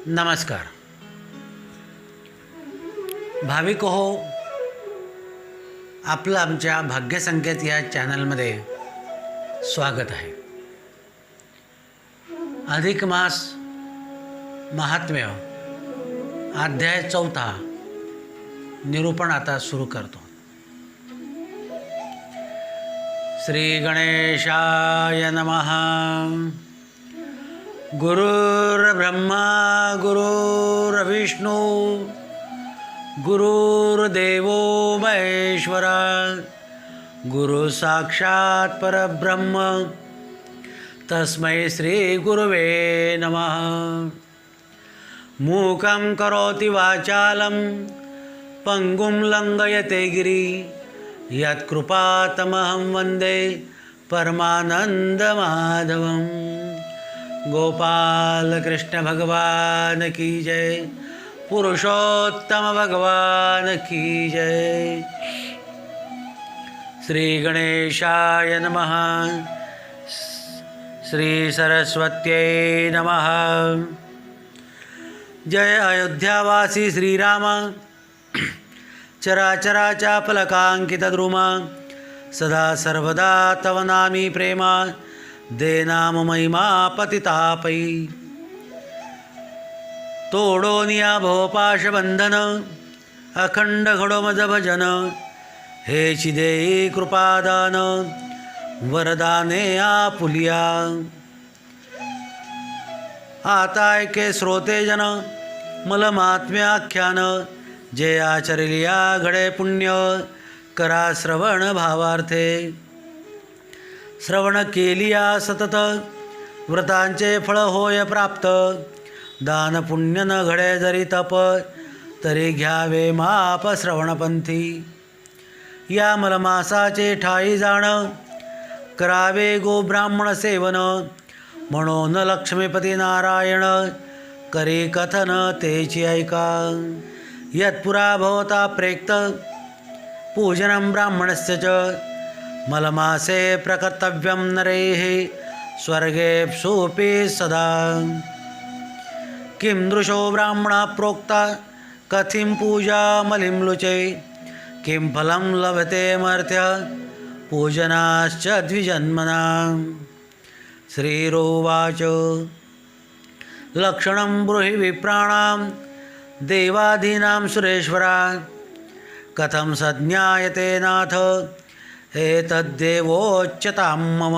नमस्कार भाविक हो, आपलं आमच्या भाग्यसंकेत या चॅनलमध्ये स्वागत आहे. अधिक मास महात्म्य अध्याय 4 निरूपण आता सुरू करतो. श्री गणेशाय नमः. गुरुर्ब्रह्मा गुरुर्विष्णू गुरुर्देवो महेश्वरा गुरु साक्षात् परब्रह्म तस्मै श्री गुरुवे नमः. मूकं करोति वाचालं पंगुं लंघयते गिरि यत्कृपातमहं वन्दे परमानन्दमाधवं. गोपाल कृष्ण भगवान की जय. पुरुषोत्तम भगवान की जय. श्री गणेशाय नमः. श्री सरस्वत्यै नमः. जय अयोध्यावासी श्रीराम. चराचराच्या फलकांकितद्रुमा सदा सर्वदा तव नामी प्रेमा दे नाम महिमा पतितापै. तोडोनिया भोपाशबंधन अखंड घडो मज भजन हे चिदेई कृपादान वरदाने आपुलिया. आता ऐके श्रोते जन मलमात्म्य आख्यान जे आचरिलिया घडे पुण्य करा श्रवण भावार्थे. श्रवण केलिया सतत व्रतांचे फळ होय प्राप्त. दान पुण्य न घडे जरी तप तरी घ्यावे माप श्रवणपंथी. या मलमासाचे ठाई जाण करावे गो ब्राह्मण सेवन म्हणून लक्ष्मीपती नारायण करी कथन तेची ऐका. यत्पुरा भवता प्रेक्त पूजनं ब्राह्मणस्य च मलमासे प्रकर्तव्यं नरेः स्वर्गेऽप्सुऽपि सदा. किं दृशो ब्राह्मणा प्रोक्ता कथिं पूजा मलिं लुचे किं फलं लभते मर्त्य पूजनाश्च द्विजन्मना. श्रीरोवाच लक्षणं ब्रूहि विप्राणां देवादीनां सुरेश्वरा कथं सज्ञायते नाथ एतद्देवोच्यतां मम.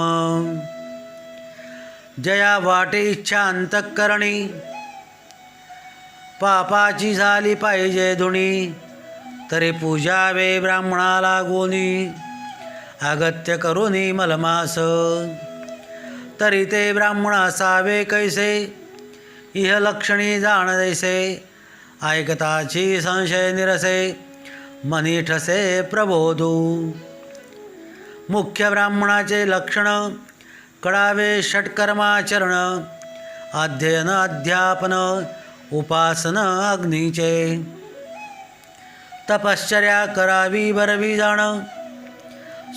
जया वाटे इच्छा अंतःकरणी पापाची झाली पाहिजे धुणी तरी पूजावे ब्राह्मणाला गोनी अगत्य करुनी मलमास. तरी ते ब्राह्मण असावे कैसे इह लक्षणी जाण दैसे ऐकताची संशय निरसे मनी ठसे प्रबोधू. मुख्य ब्राह्मणाचे लक्षण कळावे षट्कर्माचरण अध्ययन अध्यापन उपासन अग्नीचे. तपश्चर्या करावी बरवी जाण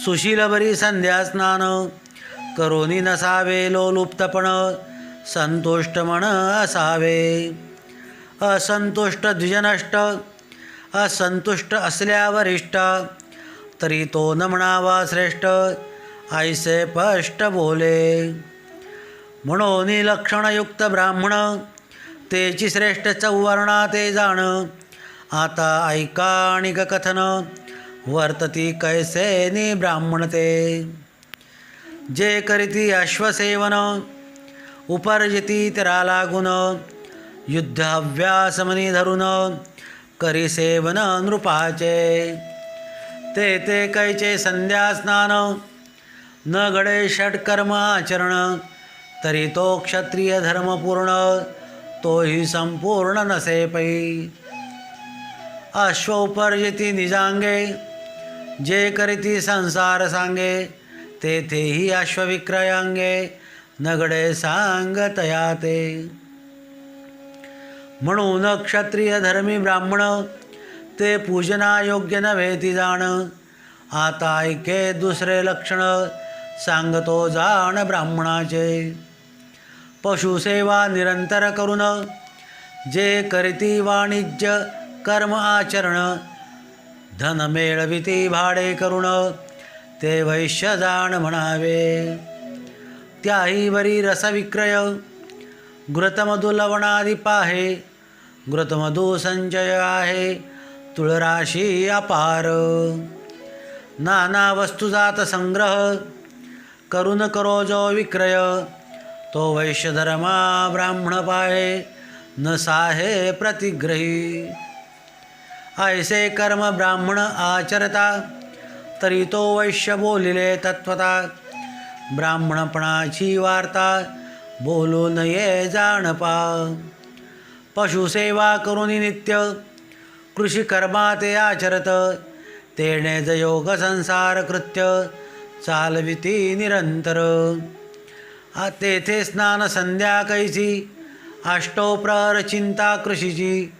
सुशील बरी संध्या स्नान करोनी नसावे लोलुप्तपण संतुष्ट मन असावे. असंतुष्ट द्विजनष्ट असंतुष्ट असल्यावरिष्ठ तरी तो न म्हणावा श्रेष्ठ ऐसे स्पष्ट बोले. म्हणून लक्षणयुक्त ब्राह्मण तेची श्रेष्ठ चौवर्णा ते जाण. आता ऐका आणिक कथन वर्तती कैसे नि ब्राह्मण ते. जे करीती अश्वसेवन उपर्जिती त्याला लागून युद्ध हव्यासमनी धरून करी सेवन नृपाचे. ते कैचे संध्या स्नान न घडे षट्कर्म आचरण तरी तो क्षत्रिय धर्मपूर्ण तोही संपूर्ण नसे पै. अश्व उपर्जिती निजांगे जे करीती संसार सांगे तेथेही अश्वविक्रयांगे न घडे सांगतया ते. म्हणून क्षत्रिय धर्मी ब्राह्मण ते पूजनायोग्य नव्हे ती जाण. आता ऐके दुसरे लक्षण सांगतो जाण ब्राह्मणाचे. पशुसेवा निरंतर करून जे करीती वाणिज्य कर्म आचरण, धन मेळविती भाडे करुण, ते वैश्य जाण म्हणावे. त्याही वरी रसविक्रय, घृतमधु लवणादी पाहे, घृतमधु संचय आहे, तुळराशी अपार. नाना वस्तुजात संग्रह, करून करो जो विक्रय, तो वैश्य धर्मा ब्राह्मण पाहे, न साहे प्रतिग्रही. ऐसे कर्म ब्राह्मण आचरता, तरी तो वैश्य बोलिले तत्वता. ब्राह्मणपणाची वार्ता, बोलू नये जाणपा. पशुसेवा करुनी नित्य, कृषी कर्मा ते आचरत, तेणे योग संसार कृत्य, चालविती निरंतर. तेथे स्नान संध्या कैसी, अष्टोप्रहर चिंता कृषीची,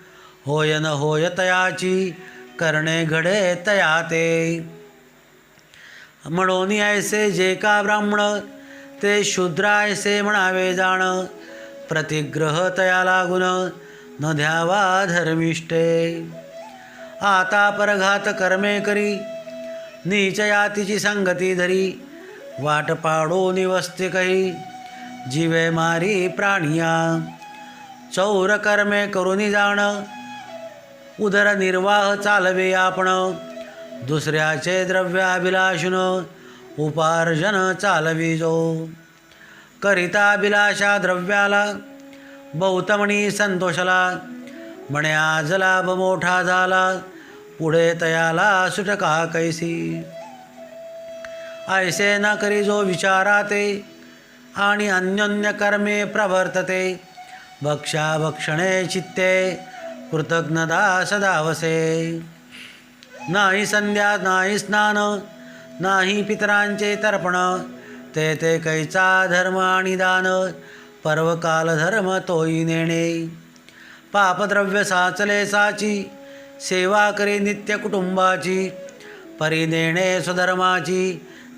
होय न होय तयाची, करणे घडे तया ते. म्हणून ऐसे जे का ब्राह्मण, ते शूद्र ऐसे म्हणावे जाण. प्रतिग्रह तया लागून, न द्यावा धर्मिष्ठे. आता परघात कर्मे करी, नीच यातीची संगती धरी, वाट पाडो निवस्ते कही, जीवे मारी प्राणिया. चौर कर्मे करुनी जाण, उदरनिर्वाह चालवे आपण. दुसऱ्याचे द्रव्याभिलाषून, उपार्जन चालविजो. करिता अभिलाषा द्रव्याला, बहुतमणी संतोषला. म्हणे आज लाभ मोठा झाला, पुढे तयाला सुटका कैसी. ऐसे न करी जो विचाराते, आणि अन्योन्य कर्मे प्रवर्तते. भक्षा भक्षणे चित्ते, कृतज्ञता सदावसे. नाही संध्या नाही स्नान, नाही पितरांचे तर्पण, ते ते कैचा धर्म आणि दान, पर्वकाल धर्म तोही नेणे. पापद्रव्य साचले साची, सेवा करे नित्य कुटुंबाची, परी नेणे स्वधर्माची,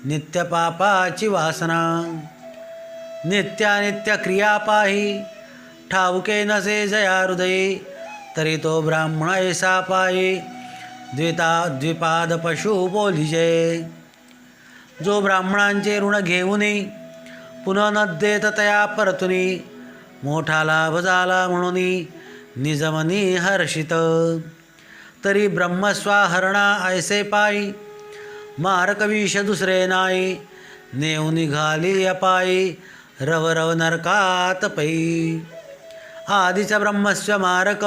नित्य पापाची वासना. नित्यानित्य क्रिया पाही, ठाऊके नसे जया हृदयी, तरी तो ब्राह्मण ऐसा पायी, द्विपाद पशु बोलिजे. जो ब्राह्मणांचे ऋण घेऊनी, पुन्हा न देत तया परतुनी, मोठा लाभ झाला म्हणून निजमनी हर्षित. तरी ब्रह्मस्वाहरणा ऐसे पायी, मारक विष दुसरे नाही, नेऊ निघाली अपायी, रव रव नरकात पै. आधीचा ब्रह्मस्व मारक,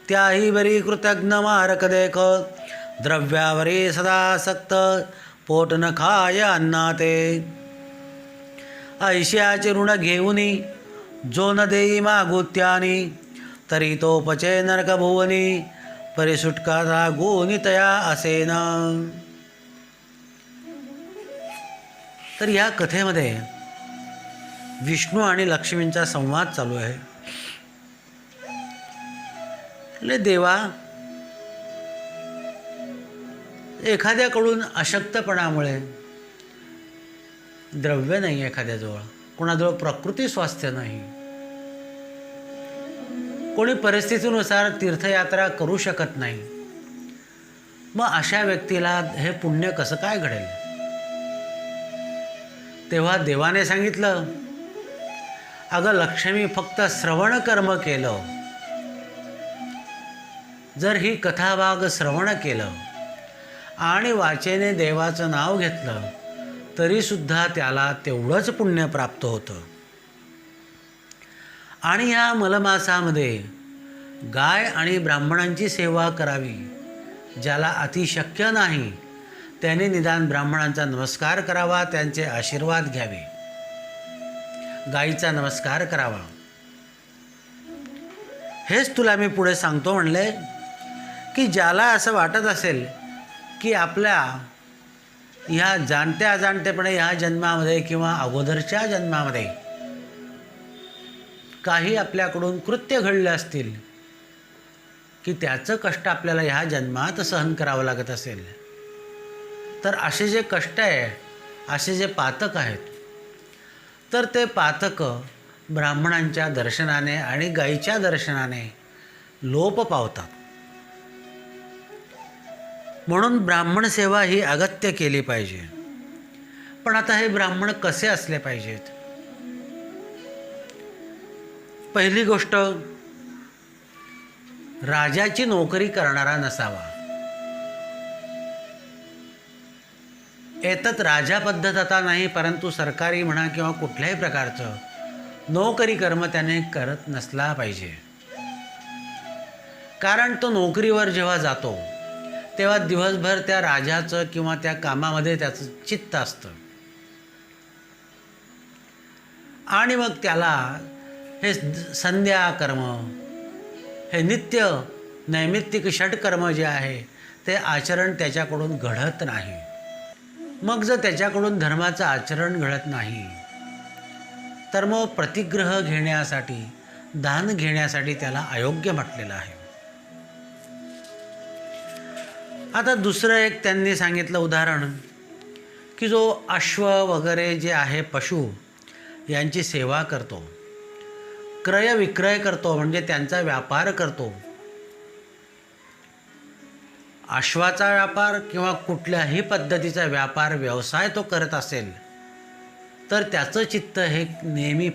त्याही बरी कृतज्ञ मारक देख. द्रव्यावरी सदासक्त, पोट न खाय अन्नाते. ऐश्याचे ऋण घेऊनी, जो न देई मागुत्यानी, तरी तो पचे नरक भुवनी, परिसुटका लागून तया असेन. तर या कथेमध्ये विष्णू आणि लक्ष्मींचा संवाद चालू आहे. देवा, एखाद्याकडून अशक्तपणामुळे द्रव्य नाही, एखाद्याजवळ कोणाजवळ प्रकृती स्वास्थ्य नाही, कोणी परिस्थितीनुसार तीर्थयात्रा करू शकत नाही, मग अशा व्यक्तीला हे पुण्य कसं काय घडेल? तेव्हा देवाने सांगितलं, अगं लक्ष्मी, फक्त श्रवण कर्म केलं, जर ही कथाभाग श्रवण केलं आणि वाचेने देवाचं नाव घेतलं, तरीसुद्धा त्याला तेवढंच पुण्य प्राप्त होतं. आणि या मलमासामध्ये गाय आणि ब्राह्मणांची सेवा करावी. ज्याला अतिशक्य नाही त्याने निदान ब्राह्मणांचा नमस्कार करावा, त्यांचे आशीर्वाद घ्यावे, गायीचा नमस्कार करावा. हेच तुला मी पुढे सांगतो म्हणले, की ज्याला असं वाटत असेल की आपल्या ह्या जाणत्या अजाणतेपणे ह्या जन्मामध्ये किंवा अगोदरच्या जन्मामध्ये काही आपल्याकडून कृत्य घडले असतील, की त्याचं कष्ट आपल्याला ह्या जन्मात सहन करावं लागत असेल, तर असे जे कष्ट आहे, असे जे पातक आहेत, तर ते पातक ब्राह्मणांच्या दर्शनाने आणि गायीच्या दर्शनाने लोप पावतात. म्हणून ब्राह्मण सेवा ही अगत्य केली पाहिजे. पण आता हे ब्राह्मण कसे असले पाहिजेत? पहिली गोष्ट, राजाची नोकरी करणारा नसावा. एतत राजा पद्धत आता नाही, परंतु सरकारी म्हणा किंवा कुठल्याही प्रकारचं नोकरी कर्म त्याने करत नसला पाहिजे. कारण तो नोकरीवर जेव्हा जातो तेव्हा दिवसभर त्या राजाचं किंवा त्या कामामध्ये त्याचं चित्त असतं. आणि मग त्याला हे संध्या कर्म, हे नित्य नैमित्तिक षटकर्म जे आहे ते आचरण त्याच्याकडून घडत नाही. मग जर त्याच्याकडून धर्माचं आचरण घडत नाही तर मग प्रतिग्रह घेण्यासाठी, दान घेण्यासाठी त्याला अयोग्य म्हटलेलं आहे. आता दुसरं एक त्यांनी सांगितलं उदाहरण, की जो अश्व वगैरे जे आहे पशु यांची सेवा करतो, क्रय विक्रय करतो, म्हणजे त्यांचा व्यापार करतो. अश्वाचा व्यापार किंवा कुठल्याही पद्धतीचा व्यापार व्यवसाय तो करत असेल तर त्याचं चित्त हे नेहमी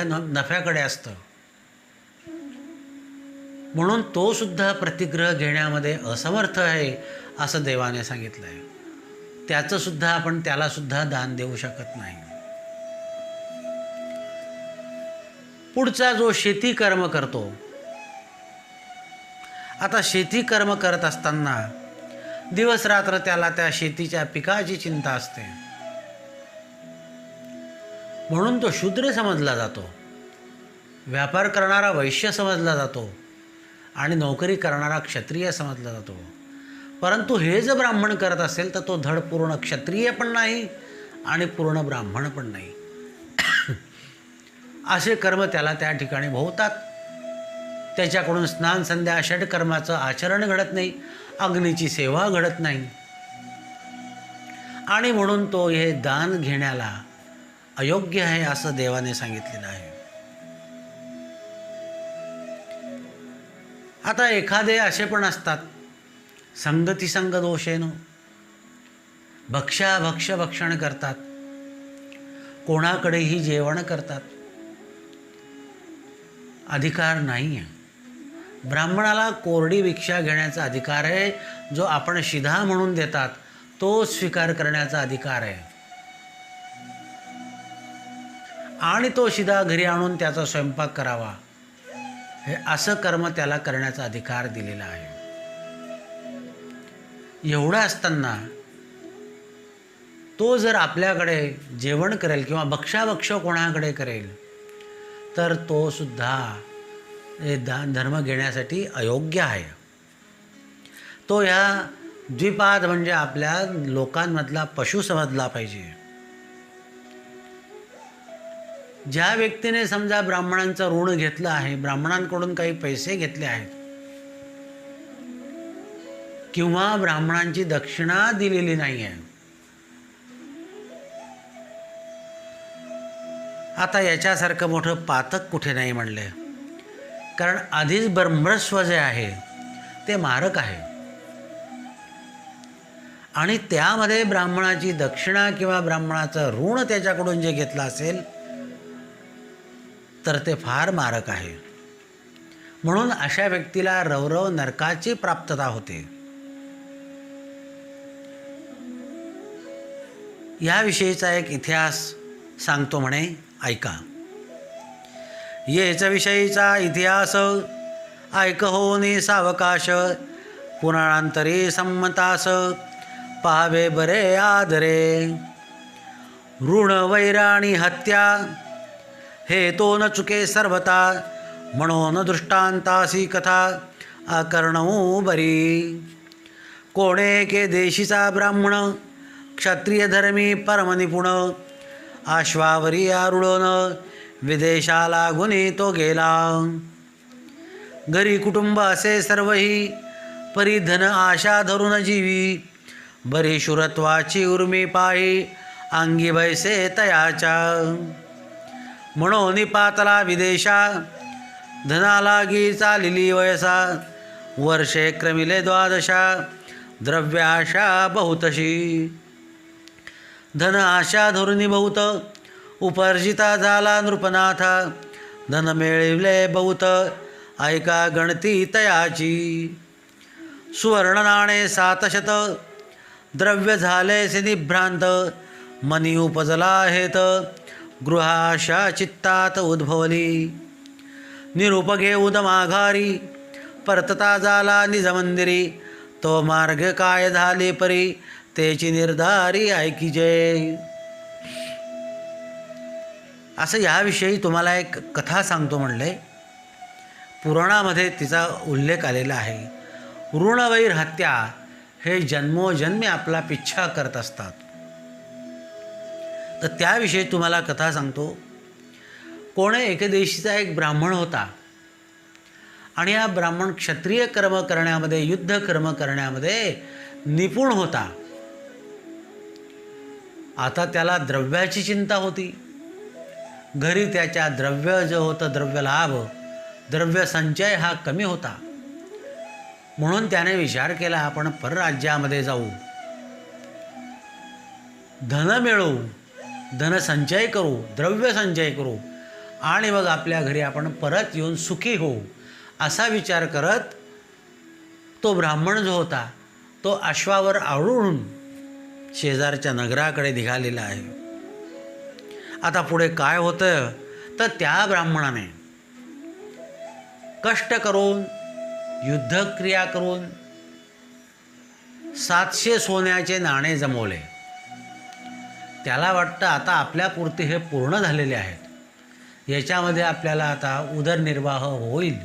नफ्याकडे असतं. म्हणून तो सुद्धा प्रतिग्रह घेण्यामध्ये असमर्थ आहे असं देवाने सांगितलं आहे. त्याचं सुद्धा आपण त्याला सुद्धा दान देऊ शकत नाही. पुढचा जो शेती कर्म करतो, आता शेती कर्म करत असताना दिवस रात्र त्याला त्या शेतीच्या पिकाची चिंता असते. म्हणून तो शूद्र समजला जातो, व्यापार करणारा वैश्य समजला जातो आणि नोकरी करणारा क्षत्रिय समजला जातो. परंतु हे जर ब्राह्मण करत असेल तर तो धड पूर्ण क्षत्रिय पण नाही आणि पूर्ण ब्राह्मण पण नाही. असे कर्म त्याला त्या ठिकाणी भोवतात. त्याच्याकडून स्नान संध्या षटकर्माचं आचरण घडत नाही, अग्नीची सेवा घडत नाही, आणि म्हणून तो हे दान घेण्याला अयोग्य आहे असं देवाने सांगितलेलं आहे. आता एखादे असे पण असतात, संगती संग दोषेनं भक्षण करतात, कोणाकडेही जेवण करतात. अधिकार नाही आहे. ब्राह्मणाला कोरडी भिक्षा घेण्याचा अधिकार आहे. जो आपण शिधा म्हणून देतात तो स्वीकार करण्याचा अधिकार आहे. आणि तो शिधा घरी आणून त्याचा स्वयंपाक करावा, हे असं कर्म त्याला करण्याचा अधिकार दिलेला आहे. एवढं असताना तो जर आपल्याकडे जेवण करेल किंवा भक्षा कोणाकडे करेल तर तो सुद्धा हे दान धर्म घेण्यासाठी अयोग्य आहे. तो ह्या द्विपाद म्हणजे आपल्या लोकांमधला पशु समजला पाहिजे. ज्या व्यक्तीने समजा ब्राह्मणांचं ऋण घेतलं आहे, ब्राह्मणांकडून काही पैसे घेतले आहेत किंवा ब्राह्मणांची दक्षिणा दिलेली नाही आहे, आता याच्यासारखं मोठं पातक कुठे नाही म्हणले. कारण आधीच ब्रह्मस्व जे आहे ते मारक आहे आणि त्यामध्ये ब्राह्मणाची दक्षिणा किंवा ब्राह्मणाचं ऋण त्याच्याकडून जे घेतलं असेल तर ते फार मारक आहे. म्हणून अशा व्यक्तीला रवरव नरकाची प्राप्तता होते. याविषयीचा एक इतिहास सांगतो म्हणे, ऐका. येच विषयीचा इतिहास ऐकहोनी सावकाश, पुराणांतरी संमतास पाहावे बरे आदरे. ऋण वैराणी हत्या हे तो न चुके सर्वता, म्हणून दृष्टांतासी कथा आकर्णवू बरी. कोणे के देशीचा ब्राह्मण क्षत्रिय धर्मी परमनिपुण, आश्वावरी आरुळोन विदेशाला गुणी तो गेला. घरी कुटुंब असे सर्वही परिधन आशा धरून जीवी, बरी शुरत्वाची उर्मी पायी अंगी बैसे तयाच्या. म्हणून पातला विदेशा, धना लागी चालिली वयसा, वर्षे क्रमिले 12, द्रव्याशा बहुतशी. धन आशा धोरणी बहुत, उपर्जिता झाला नृपनाथा, धन मिळविले बहुत, ऐका गणती तयाची. सुवर्ण नाणे 700, द्रव्य झाले निभ्रांत, मनी उपजला हेत, गृहाशा चित्तात उद्भवली. निरूप घेऊन माघारी, परतता झाला निज मंदिरी, तो मार्ग काय झाले परी, तेची निर्धारी ऐकिजे. असं याविषयी तुम्हाला एक कथा सांगतो म्हणले. पुराणामध्ये तिचा उल्लेख आलेला आहे. ऋणवैर हत्या हे जन्मोजन्मी आपला पिच्छा करत असतात. तर त्याविषयी तुम्हाला कथा सांगतो. कोणे एके देशीचा एक ब्राह्मण होता आणि हा ब्राह्मण क्षत्रिय कर्म करण्यामध्ये, युद्ध कर्म करण्यामध्ये निपुण होता. आता त्याला द्रव्याची चिंता होती. घरी त्याच्या द्रव्य जे होतं, द्रव्य लाभ, द्रव्य संचय हा कमी होता. म्हणून त्याने विचार केला, आपण परराज्यामध्ये जाऊ, धन मिळवू, धन संचय करू, द्रव्य संचय करू आणि मग आपल्या घरी आपण परत येऊन सुखी होऊ. असा विचार करत तो ब्राह्मण जो होता तो अश्वावर आरूढ शेजारच्या नगराकडे निघालेला आहे. आता पुढे काय होतं तर त्या ब्राह्मणाने कष्ट करून, युद्धक्रिया करून 700 सोन्याचे नाणे जमवले. त्याला वाटतं आता आपल्यापुरते हे पूर्ण झालेले आहेत, याच्यामध्ये आपल्याला आता उदरनिर्वाह होईल.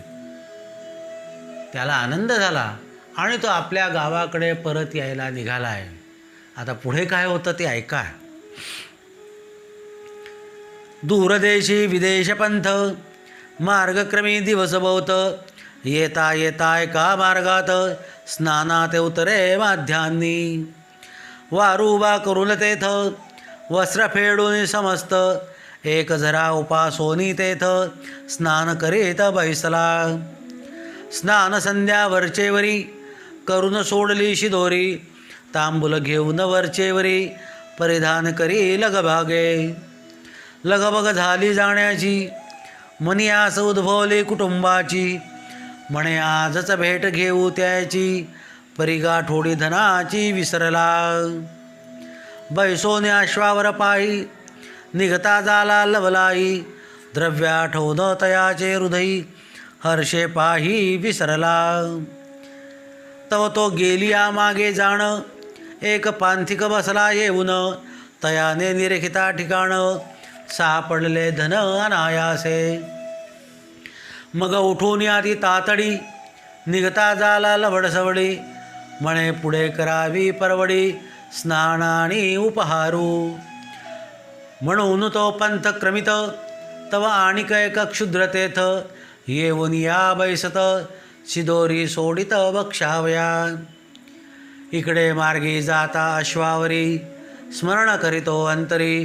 त्याला आनंद झाला आणि तो आपल्या गावाकडे परत यायला निघाला आहे. आता पुढे काय होतं ते ऐका. दूरदेशी विदेशपंथ, मार्गक्रमी दिवस बहुत, येता येता एका मार्गात, स्नानात उतरे माध्यान्नी. वारुबा करून तेथ, वस्त्र फेडून समस्त, एक झरा उपासोनी तेथ, स्नान करीत बैसला. स्नान संध्या वरचेवरी, करून सोडली शिदोरी, तांबूल घेऊन वरचेवरी, परिधान करी लगभागे. लगबग झाली जाण्याची, मनी आस उद्भवली कुटुंबाची, म्हणे आजच भेट घेऊ त्याची, परिगाठोडी धनाची विसरला. बैसोने अश्वावर पायी, निघता झाला लवलाई, द्रव्य आठवून तयाचे हृदयी, हर्षे पाही विसरला. तव तो गेलिया मागे जाण, एक पांथिक बसला येऊन, तयाने निरेखिता ठिकाण, सापडले धन अनायासे. मग उठून आधी तातडी, निघता झाला लवडसवडी, म्हणे पुढे करावी परवडी, स्नान आणि उपहारू. म्हणून तो पंथ क्रमित, तव आणिक एक क्षुद्र तेथ, येऊन या बैसत, शिदोरी सोडित बक्षावया. इकडे मार्गी जाता अश्वावरी, स्मरण करीतो अंतरी,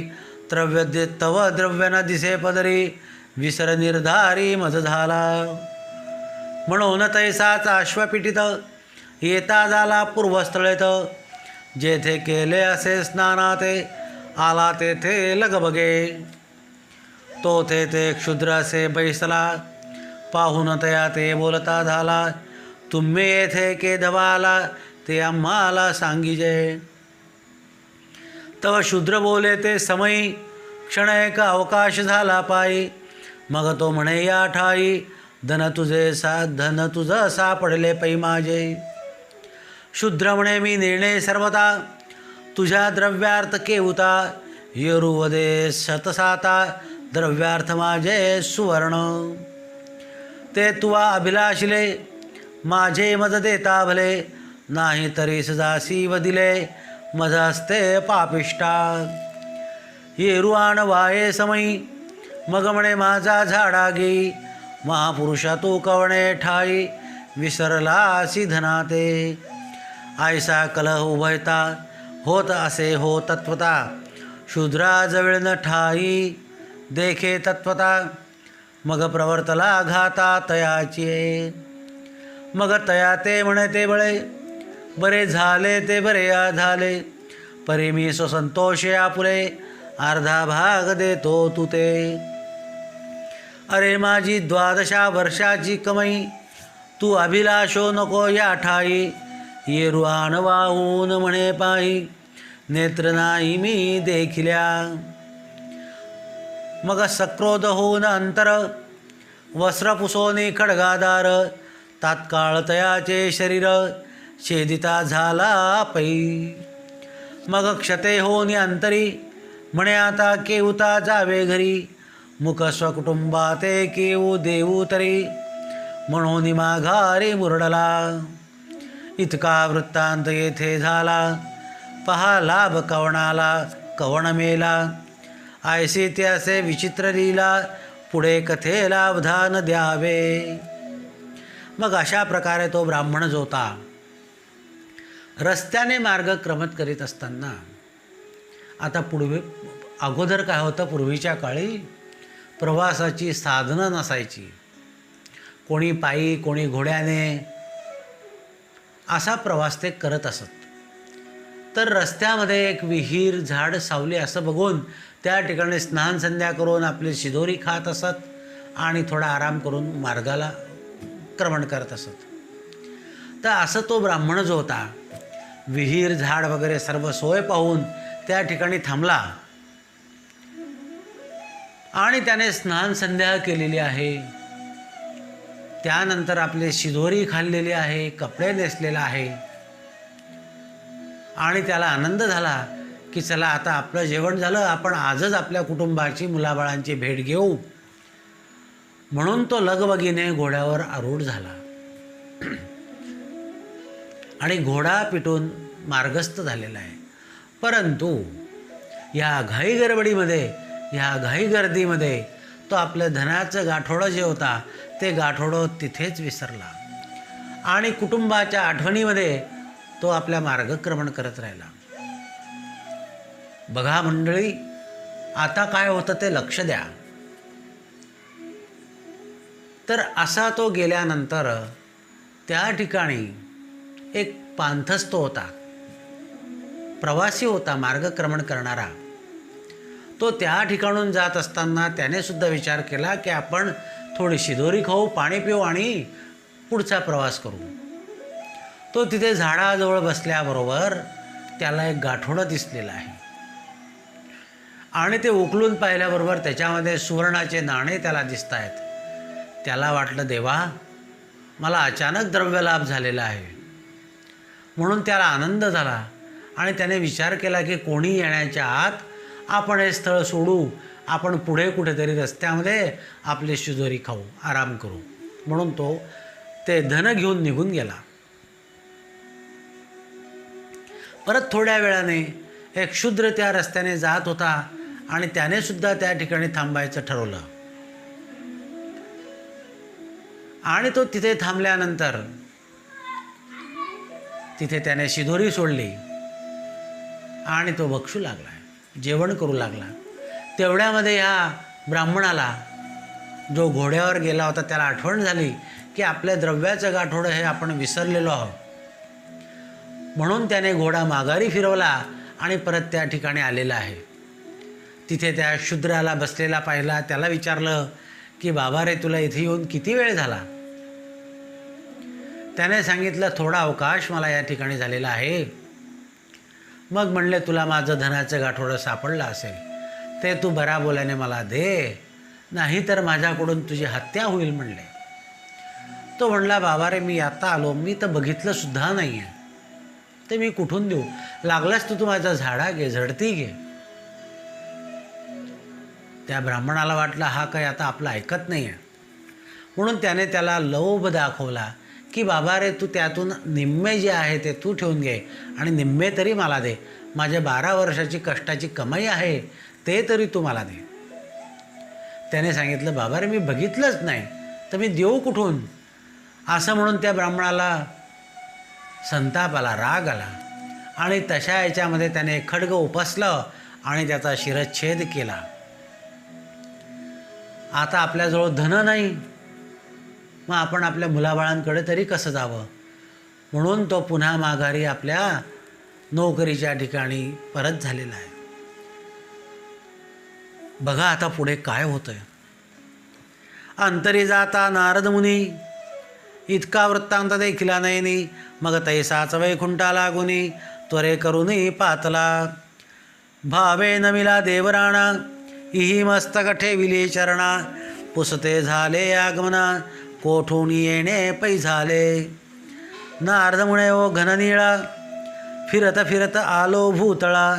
द्रव्य तव द्रव्य न दिसे पदरी, विसर निर्धारी मज झाला. म्हणून तैसाच अश्वपिटित, येता झाला पूर्वस्थळेत, जेथे केले असे स्नानाते, आला तेथे लगबगे. तो तेथे क्षुद्र असे बैसला, पाहून तया ते बोलता झाला, तुम्ही येथे केधवाला, ते आम्हाला सांगिजे. तव शूद्र बोले ते समयी, क्षण एक अवकाश झाला पायी, मग तो म्हणे या ठाई, धन तुझं सापडले पै माझे. शूद्र म्हणे मी निर्णय सर्वता, तुझ्या द्रव्यार्थ केवता, येरुवदे शतसाता, द्रव्यार्थ माझे सुवर्ण. ते तुवा अभिलाषिले, माझे मज देता भले, नाही तरी सजासी वदिले, मज असते पापिष्टा. येरू आण वाये समयी, मग म्हणे माझा झाडा घेई, महापुरुषा तू कवणे ठाई, विसरलासी धनाते. आयसा कलह उभयता, होत असे हो तत्वता, शूद्रा जवळ न ठाई, देखे तत्वता, मग प्रवर्तला घाता तयाची. मग तया ते म्हणे ते बळे, बरे झाले ते बरे झाले. परी मी स्वसंतोषे आपुले, अर्धा भाग देतो तू ते. अरे माझी 12 वर्षाची कमाई, तू अभिलाषो नको या ठाई. येरुआन वाहून म्हणे पायी, नेत्र नाही मी देखिल्या. मग सक्रोध होऊन अंतर, वस्त्र पुसोनी खड्गादार. तात्काळ तयाचे शरीर, छेदिता झाला पै. मग क्षते होनी अंतरी, म्हणे आता केऊता जावे घरी. मुख स्वकुटुंबाते केऊ देऊ तरी, म्हणून माघारी मुरडला. इतका वृत्तांत येथे झाला, पहा लाभ कवणाला कवण मेला. ऐसे त्यासे विचित्र लीला, पुढे कथेला अवधान द्यावे. मग अशा प्रकारे तो ब्राह्मण जो होता, रस्त्याने मार्ग क्रमत करीत असताना, आता अगोदर काय होतं, पूर्वीच्या काळी प्रवासाची साधनं नसायची. कोणी पायी, कोणी घोड्याने असा प्रवास ते करत असत. तर रस्त्यामध्ये एक विहीर, झाड, सावली असं बघून त्या ठिकाणी स्नान संध्या करून आपली शिदोरी खात असत आणि थोडा आराम करून मार्गाला क्रमण करत असत. तर असं तो ब्राह्मण जो होता, विहीर, झाड वगैरे सर्व सोय पाहून त्या ठिकाणी थांबला आणि त्याने स्नान संध्या केलेली आहे. त्यानंतर आपली शिदोरी खाल्लेली आहे, कपडे नेसलेला आहे आणि त्याला आनंद झाला की चला आता आपलं जेवण झालं, आपण आजच आपल्या कुटुंबाची, मुलाबाळांची भेट घेऊ. म्हणून तो लगबगीने घोड्यावर आरूढ झाला आणि घोडा पिटून मार्गस्थ झालेला आहे. परंतु या घाई गडबडीमध्ये, ह्या घाई गर्दीमध्ये तो आपलं धनाचं गाठोडं जे होता ते गाठोडं तिथेच विसरला आणि कुटुंबाच्या आठवणीमध्ये तो आपल्या मार्गक्रमण करत राहिला. बघा मंडळी, आता काय होतं ते लक्ष द्या. तर असा तो गेल्यानंतर त्या ठिकाणी एक पांथस्थ होता, प्रवासी होता, मार्गक्रमण करणारा. तो त्या ठिकाणून जात असताना त्याने सुद्धा विचार केला की आपण थोडी शिदोरी खाऊ, पाणी पिऊ आणि पुढचा प्रवास करू. तो तिथे झाडाजवळ बसल्याबरोबर त्याला एक गाठोडं दिसलेलं आहे आणि ते उकलून पाहिल्याबरोबर त्याच्यामध्ये सुवर्णाचे नाणे त्याला दिसत आहेत. त्याला वाटलं, देवा, मला अचानक द्रव्यलाभ झालेला आहे. म्हणून त्याला आनंद झाला आणि त्याने विचार केला की कोणी येण्याच्या आत आपण हे स्थळ सोडू, आपण पुढे कुठेतरी रस्त्यामध्ये आपली शिदोरी खाऊ, आराम करू. म्हणून तो ते धन घेऊन निघून गेला. परत थोड्या वेळाने एक शूद्र त्या रस्त्याने जात होता आणि त्याने सुद्धा त्या ठिकाणी थांबायचं ठरवलं आणि तो तिथे थांबल्यानंतर तिथे त्याने शिदोरी सोडली आणि तो बक्षू लागला, जेवण करू लागला. तेवढ्यामध्ये ह्या ब्राह्मणाला, जो घोड्यावर गेला होता, त्याला आठवण झाली की आपल्या द्रव्याचं गाठोडं हे आपण विसरलेलो आहोत. म्हणून त्याने घोडा माघारी फिरवला आणि परत त्या ठिकाणी आलेला आहे. तिथे त्या शूद्राला बसलेला पाहिला. त्याला विचारलं की बाबा रे, तुला इथे येऊन किती वेळ झाला? त्याने सांगितलं, थोडा अवकाश मला या ठिकाणी झालेला आहे. मग म्हणले, तुला माझं धनाचं गाठोडं सापडलं असेल ते तू बरा बोलाने मला दे, नाही तर माझ्याकडून तुझी हत्या होईल म्हणले. तो म्हणला, बाबा रे, मी आता आलो, मी तर बघितलं सुद्धा नाही आहे, ते मी कुठून देऊ? लागलास तू माझा झाडा घे, झडती घे. त्या ब्राह्मणाला वाटलं हा काही आता आपलं ऐकत नाही आहे. म्हणून त्याने त्याला लोभ दाखवला की बाबा रे, तू त्यातून निम्मे जे आहे ते तू ठेवून घे आणि निम्मे तरी मला दे. माझ्या 12 वर्षाची कष्टाची कमाई आहे ते तरी तू मला दे. त्याने सांगितलं, बाबा रे, मी बघितलंच नाही तर मी देऊ कुठून? असं म्हणून त्या ब्राह्मणाला संताप आला, राग आला आणि तशा याच्यामध्ये त्याने खड्ग उपसलं आणि त्याचा शिरच्छेद केला. आता आपल्याजवळ धन नाही, मग आपण आपल्या मुलाबाळांकडे तरी कसं जावं? म्हणून तो पुन्हा माघारी आपल्या नोकरीच्या ठिकाणी परत झालेला आहे. बघा आता पुढे काय होतंय. अंतरी जाता नारद मुनी, इतका वृत्तांत देखिला नयनी. मग तैसाच वैकुंठा लागुनी, त्वरे करुनी पातला. भावे नमिला देवराणा, इही मस्तक ठेविली चरणा. पुसते झाले आगमना, कोठून येणे पै झाले. नारद मुळे ओ घननीळा, फिरत फिरत आलो भूतळा.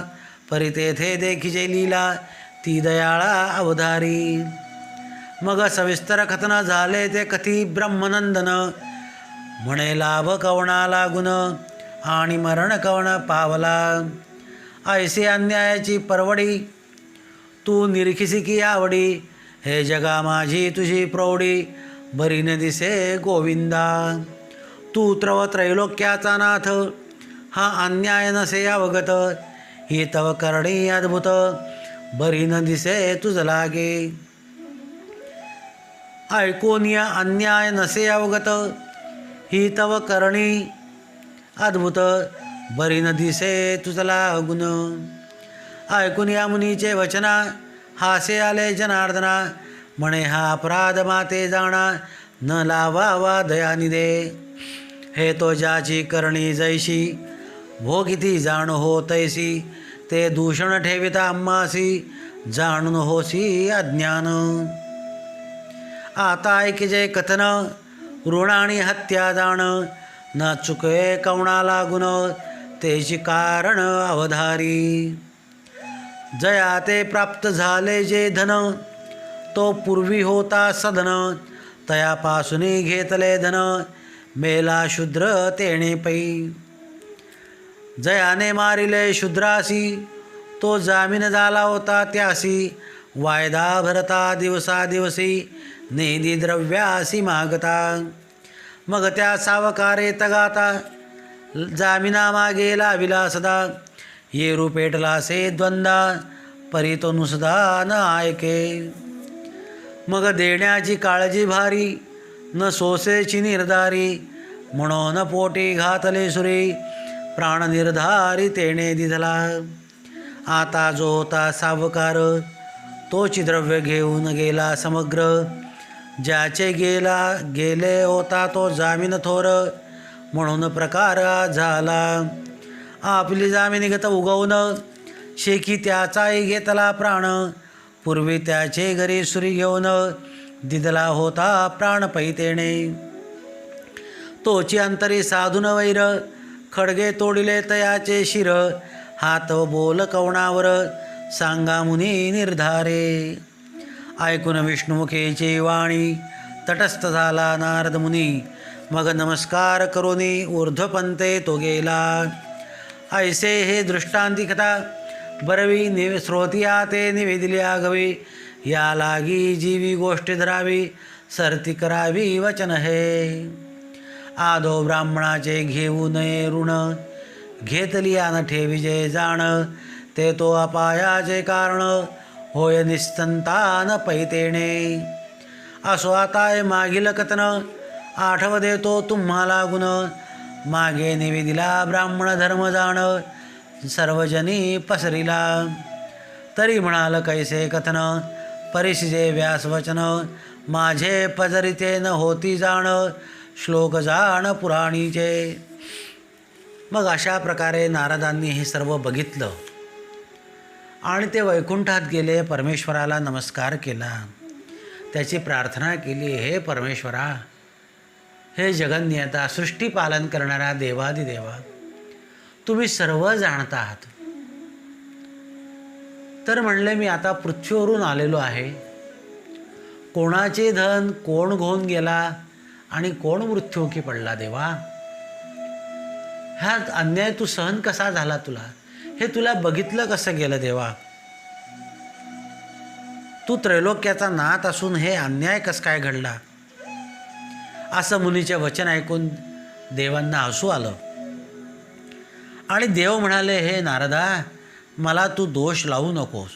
परी तेथे देखिजे लीला, ती दयाळा अवधारी. मग सविस्तर कथन झाले ते कथी ब्रह्मनंदन. म्हणे लाभ कवणा लागून, आणि मरण कवण पावला. ऐसे अन्यायाची परवडी, तू निरखिसी की आवडी. हे जगा माझी तुझी प्रौढी, बरी न दिसे गोविंदा. तू त्रैलोक्याचा नाथ, हा अन्याय नसे अवगत. ही तव करणी अद्भुत, बरी न दिसे तुझ लागे. ऐकून या अन्याय नसे अवगत, ही तव करणी अद्भुत, बरी न दिसे तुझ लागून. ऐकून या मुनीचे वचना, हासे आले जनार्दना. म्हणे हा अपराध माते जाणा, न लावावा दयानिदे. हे तो ज्याची करणी जैशी, भोगिती जाण हो तैसी. ते दूषण ठेविता आम्हासी, जाणून होसी अज्ञान. आता ऐकिजे कथन, ऋण आणि हत्या जाण. न चुके कवणा लागून, तेची कारण अवधारी. जया ते प्राप्त झाले जे धन, तो पूर्वी होता सधन. तयापासून घेतले धन, मेला शूद्र तेणे पै. जयाने मारिले शूद्रासी, तो जामीन झाला होता त्यासी. वायदा भरता दिवसा दिवसी, नेदी द्रव्यासी मागता. मग त्या सावकारे तगाता, जामिना मागे लाविला सदा. येरू पेटला से द्वंदा, परी तो नुसदा न ऐके. मग देण्याची काळजी भारी, न सोसेची निर्धारी. म्हणून पोटी घातले सुरी, प्राण निर्धारी तेणे दिधला. आता जो होता सावकार, तोची द्रव्य घेऊन गेला समग्र. ज्याचे गेले होता तो जामीन थोर, म्हणून प्रकार झाला. आपली जामिनीगत उगवून, शेकी त्याचाही घेतला प्राण. पूर्वी त्याचे घरी सुरी घेऊन, दिदला होता प्राण पैतेणे. तोची अंतरी साधून वैर, खडगे तोडिले तयाचे शिर. हात बोल कवणावर, सांगा मुनी निर्धारे. ऐकून विष्णुमुखेची वाणी, तटस्थ झाला नारद मुनी. मग नमस्कार करोनी ऊर्ध्वपंथे तो गेला. ऐसे हे दृष्टांती कथा, बरवी श्रोतिया ते निवेदिले आगवी. या लागी जीवी गोष्टी धरावी, सरती करावी वचन हे. आदो ब्राह्मणाचे घेऊ नये ऋण, घेतली न ठेविजे जाण. ते तो अपायाचे कारण, होय निस्तंतान पैतेणे. असो आता मागील कथन, आठव देतो तुम्हाला गुण. मागे निवेदिला ब्राह्मण धर्म जाण, सर्वजनी पसरिला. तरी म्हणाल कैसे कथन, परिशिजे व्यासवचन. माझे पजरिते न होती जाण, श्लोक जाण पुराणीचे. मग अशा प्रकारे नारदांनी हे सर्व बघितलं आणि ते वैकुंठात गेले. परमेश्वराला नमस्कार केला, त्याची प्रार्थना केली. हे परमेश्वरा, हे जगन्नियता, सृष्टीपालन करणारा देवादिदेवा, तुम्ही सर्व जाणता आहात. तर म्हणले मी आता पृथ्वीवरून आलेलो आहे. कोणाचे धन कोण घेऊन गेला आणि कोण मृत्युमुखी पडला देवा? हा अन्याय तू सहन कसा झाला तुला? हे तुला बघितलं कसं गेलं देवा? तू त्रैलोक्याचा नाथ असून हे अन्याय कसं काय घडला? असं मुनीचे वचन ऐकून देवांना हसू आलं आणि देव म्हणाले, हे नारदा, मला तू दोष लावू नकोस.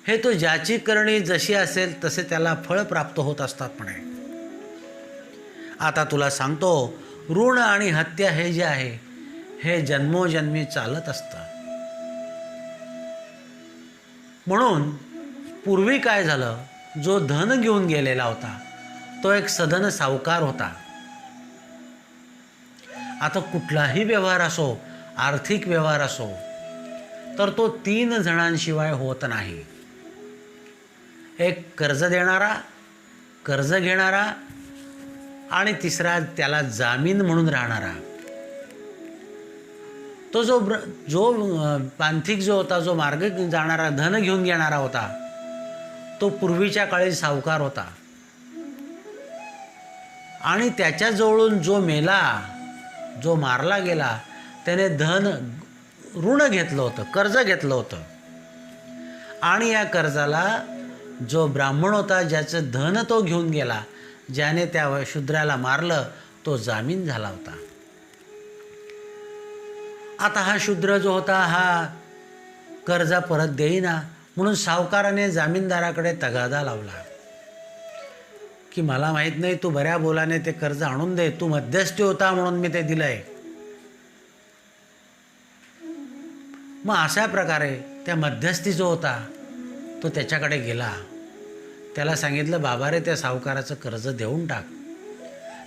हे तो ज्याची करणी जशी असेल तसे त्याला फळ प्राप्त होत असतात म्हणे. आता तुला सांगतो, ऋण आणि हत्या हे जे आहे हे जन्मोजन्मी चालत असतं. म्हणून पूर्वी काय झालं, जो धन घेऊन गेलेला होता तो एक सधन सावकार होता. आता कुठलाही व्यवहार असो, आर्थिक व्यवहार असो, तर तो 3 जणांशिवाय होत नाही. एक कर्ज देणारा, कर्ज घेणारा आणि तिसरा त्याला जामीन म्हणून राहणारा. तो जो पांथिक जो होता, जो मार्ग जाणारा, धन घेऊन घेणारा होता, तो पूर्वीच्या काळी सावकार होता. आणि त्याच्याजवळून जो मेला, जो मारला गेला, त्याने ऋण घेतलं होतं, कर्ज घेतलं होतं. आणि या कर्जाला जो ब्राह्मण होता, ज्याचं धन तो घेऊन गेला, ज्याने त्या शूद्राला मारलं, तो जामीन झाला होता. आता हा शूद्र जो होता हा कर्ज परत देईना, म्हणून सावकाराने जामीनदाराकडे तगादा लावला की मला माहीत नाही, तू बऱ्या बोलाने ते कर्ज आणून दे, तू मध्यस्थी होता म्हणून मी ते दिलंय. मग अशा प्रकारे त्या मध्यस्थी जो होता तो त्याच्याकडे गेला. त्याला सांगितलं, बाबा रे, त्या सावकाराचं कर्ज देऊन टाक.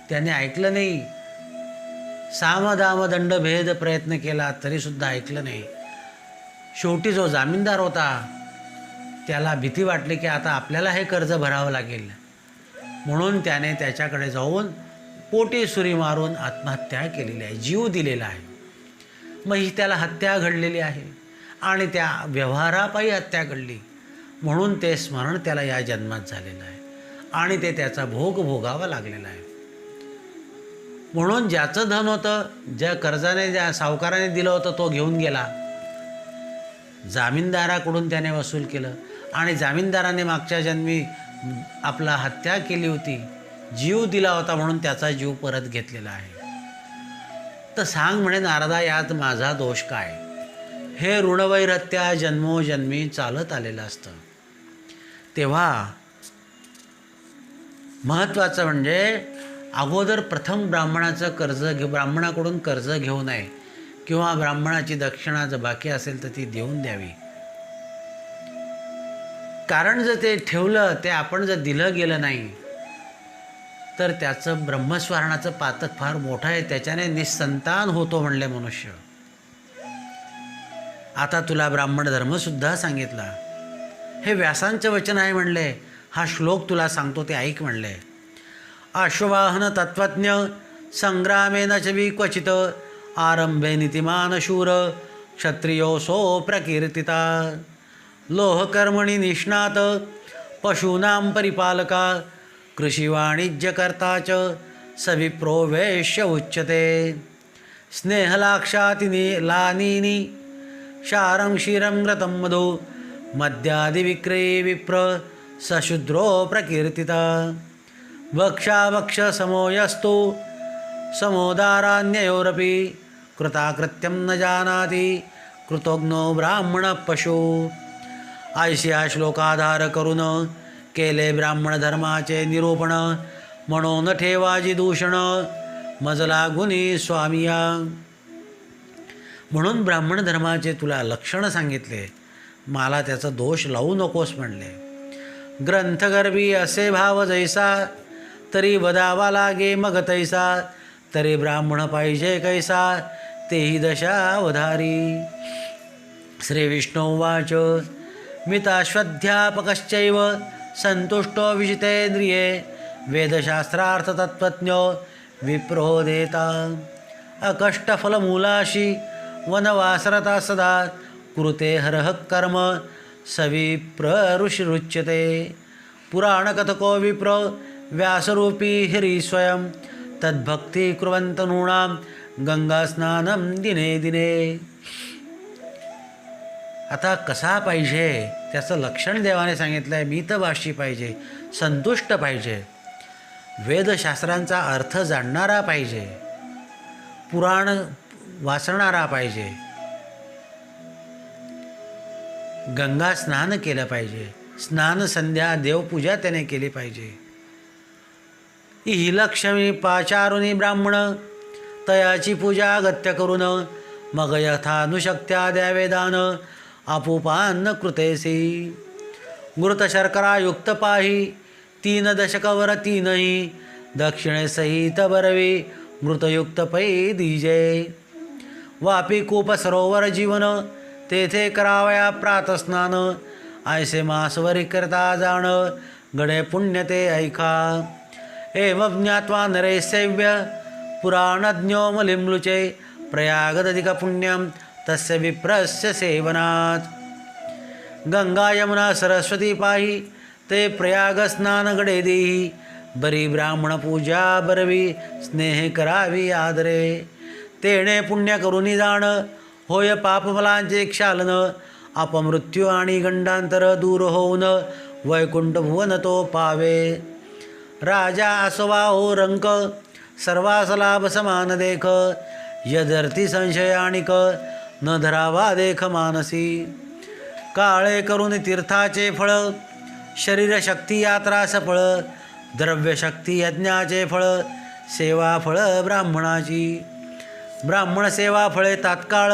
त्याने ऐकलं नाही. साम दाम दंड भेद प्रयत्न केला तरीसुद्धा ऐकलं नाही. शेवटी जो जामीनदार होता त्याला भीती वाटली की आता आपल्याला हे कर्ज भरावं लागेल. म्हणून त्याने त्याच्याकडे जाऊन पोटी सुरी मारून आत्महत्या केलेली आहे, जीव दिलेला आहे. मग ही त्याला हत्या घडलेली आहे आणि त्या व्यवहारापायी हत्या घडली, म्हणून ते स्मरण त्याला या जन्मात झालेलं आहे आणि ते त्याचा भोग भोगावा लागलेला आहे. म्हणून ज्याचं धन होतं, ज्या कर्जाने, ज्या सावकाराने दिलं होतं, तो घेऊन गेला. जामीनदाराकडून त्याने वसूल केलं आणि जामीनदाराने मागच्या जन्मी आपला हत्या केली होती, जीव दिला होता, म्हणून त्याचा जीव परत घेतलेला आहे. तर सांग म्हणे नारदा, यात माझा दोष काय? हे ऋणवैरहत्या जन्मोजन्मी चालत आलेलं असतं. तेव्हा महत्त्वाचं म्हणजे अगोदर प्रथम ब्राह्मणाकडून कर्ज घेऊ नये किंवा ब्राह्मणाची दक्षिणा जर बाकी असेल तर ती देऊन द्यावी. कारण जर ते ठेवलं, ते आपण जर दिलं गेलं नाही तर त्याचं ब्रह्मस्वारणाचं पातक फार मोठं आहे. त्याच्याने निसंतान होतो म्हणले मनुष्य. आता तुला ब्राह्मण धर्मसुद्धा सांगितला. हे व्यासांचं वचन आहे म्हणले. हा श्लोक तुला सांगतो, ते ऐक म्हणले. अश्ववाहन तत्त्वज्ञ संग्रामेन च विक्वचित आरंभे नीतिमान शूर क्षत्रियोऽसो प्रकीर्तिता लोहकर्मणि निष्णात पशूनां परिपालका कृषिवाणिज्यकर्ता च सविप्रो वैश्य उच्यते स्नेहलाक्षातिलानीनि क्षारं क्षीरं घृतं मधु मद्यादिविक्रये विप्र सशूद्रो प्रकीर्तिता वक्षावक्षसमो यस्तु समोदारान्ययोरपि कृताकृत्यं न जानाति कृतज्ञो ब्राह्मण पशु. आयशी श्लोकाधार करून केले ब्राह्मण धर्माचे निरूपण, म्हणून ठेवाजी दूषण मजला गुणी स्वामिया. म्हणून ब्राह्मण धर्माचे तुला लक्षण सांगितले, मला त्याचा दोष लावू नकोस म्हणले. ग्रंथगर्भी असे भाव जैसा, तरी वदावा लागे मग तैसा, तरी ब्राह्मण पाहिजे कैसा, तेही दशावधारी. श्री विष्णुवाच मिताश्वध्यापकश्चैव संतुष्टो विजितेंद्रिये वेदशास्त्रार्थतत्त्वज्ञो विप्रो देता अकष्टफलमूलाशी वनवासरता सदा कुरुते हरः कर्म सविप्रऋषिरुच्यते. पुराणकथको विप्र व्यासरूपी हिरी स्वयं तद्भक्ति कुर्वन्त नूणां गंगास्नानं दिने दिने. आता कसा पाहिजे त्याचं लक्षण देवाने सांगितलं आहे. मितभाषी पाहिजे, संतुष्ट पाहिजे, वेदशास्त्रांचा अर्थ जाणणारा पाहिजे, पुराण वाचणारा पाहिजे, गंगा स्नान केलं पाहिजे. स्नान संध्या देवपूजा त्याने केली पाहिजे. ही लक्ष्मी पाचारुनी ब्राह्मण तयाची पूजा अगत्य करून मग यथानुशक्त्या द्यावे दान आपोपान कृतेसी. मृत शर्करा युक्त पाही 3 दशकवर 3ही दक्षिणे सहित बरवी मृतयुक्त पै दीजे. वापी कूप सरोवर जीवन तेथे करावया प्रातस्नान ऐसे मासवरी करता जाण गणे पुण्य ते ऐका. एवं ज्ञात्वा नरे सेव्य पुराणज्ञो मलिम्लुचे प्रयागदधिक पुण्यम तस्य विप्रस्य सेवनात्. गंगा यमुना सरस्वती पाही ते प्रयाग स्नान गडे देही बरी ब्राह्मण पूजा बरवी स्नेह करावी आदरे. तेणे पुण्य करुनी जाण होय पापफलांचे क्षालन अपमृत्यू आणि गंडांतर दूर होऊन वैकुंठ भुवन तो पावे. राजा असवा हो रंक सर्वास लाभ समान देख यदर्थी संशय आणिक न धरावा देख मानसी. काळे करून तीर्थाचे फळ शरीर शक्ती यात्रा सफळ द्रव्य शक्ती यज्ञाचे फळ सेवा फळ ब्राह्मणाची. ब्राह्मण सेवा फळे तात्काळ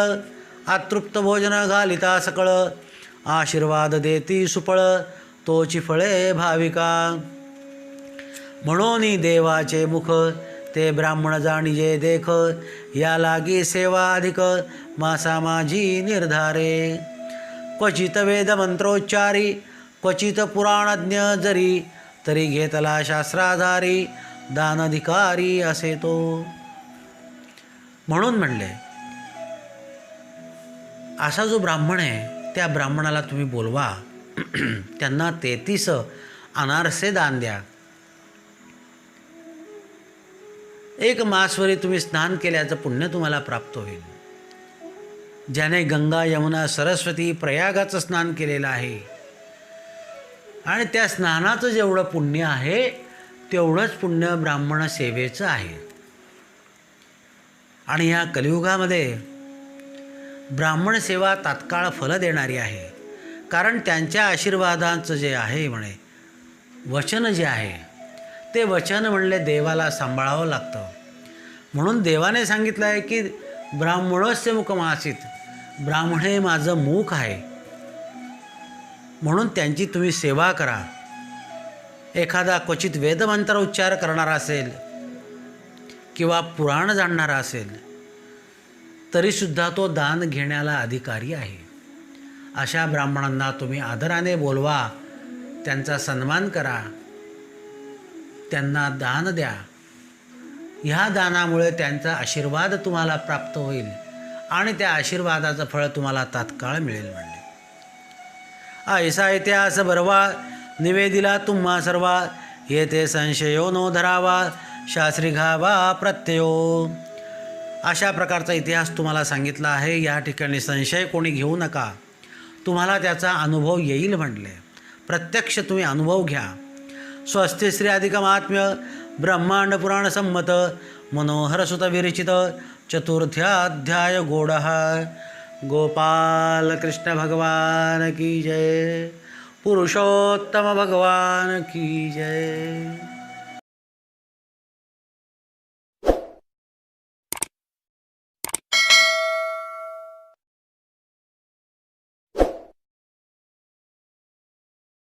अतृप्त भोजन घालिता सकळ आशीर्वाद देती सुफळ तोची फळे भाविका. म्हणून देवाचे मुख ते ब्राह्मण जाणीजे देख या लागी सेवा अधिक मासा माझी निर्धारे. क्वचित वेद मंत्रोच्चारी क्वचित पुराणज्ञ जरी तरी घेतला शास्त्राधारी दानाधिकारी असे तो. म्हणून म्हणले असा जो ब्राह्मण आहे त्या ब्राह्मणाला तुम्ही बोलवा त्यांना 33 अनारसे दान द्या. 1 मासवरी तुम्ही स्नान केल्याचं पुण्य तुम्हाला प्राप्त होईल. ज्याने गंगा यमुना सरस्वती प्रयागाचं स्नान केलेलं आहे आणि त्या स्नानाचं जेवढं पुण्य आहे तेवढंच पुण्य ब्राह्मण सेवेचं आहे. आणि या कलियुगामध्ये ब्राह्मण सेवा तात्काळ फल देणारी आहे. कारण त्यांच्या आशीर्वादांचं जे आहे म्हणे वचन जे आहे ते वचन म्हणले देवाला सांभाळावं लागतं. म्हणून देवाने सांगितलं आहे की ब्राह्मणस्य मुखमासीत, ब्राह्मणे माझं मुख आहे. म्हणून त्यांची तुम्ही सेवा करा. एखादा क्वचित वेदमंत्र उच्चार करणारा असेल किंवा पुराण जाणणारा असेल तरीसुद्धा तो दान घेण्याला अधिकारी आहे. अशा ब्राह्मणांना तुम्ही आदराने बोलवा, त्यांचा सन्मान करा, त्यांना दान द्या. ह्या दानामुळे त्यांचा आशीर्वाद तुम्हाला प्राप्त होईल आणि त्या आशीर्वादाचं फळ तुम्हाला तात्काळ मिळेल. म्हणले ऐसा इतिहास बरवा निवेदिला तुम्हा सर्वा येथे संशयो नो धरावा शास्त्री घावा प्रत्ययो. अशा प्रकारचा इतिहास तुम्हाला सांगितला आहे. या ठिकाणी संशय कोणी घेऊ नका, तुम्हाला त्याचा अनुभव येईल. म्हणले प्रत्यक्ष तुम्ही अनुभव घ्या. स्वस्ति श्री अधिकमात्म्य ब्रह्मांड पुराण संमत मनोहर सुत विरचित चतुर्थ्याध्याय गोडः. गोपाल कृष्ण भगवान की जय. पुरुषोत्तम भगवान की जय.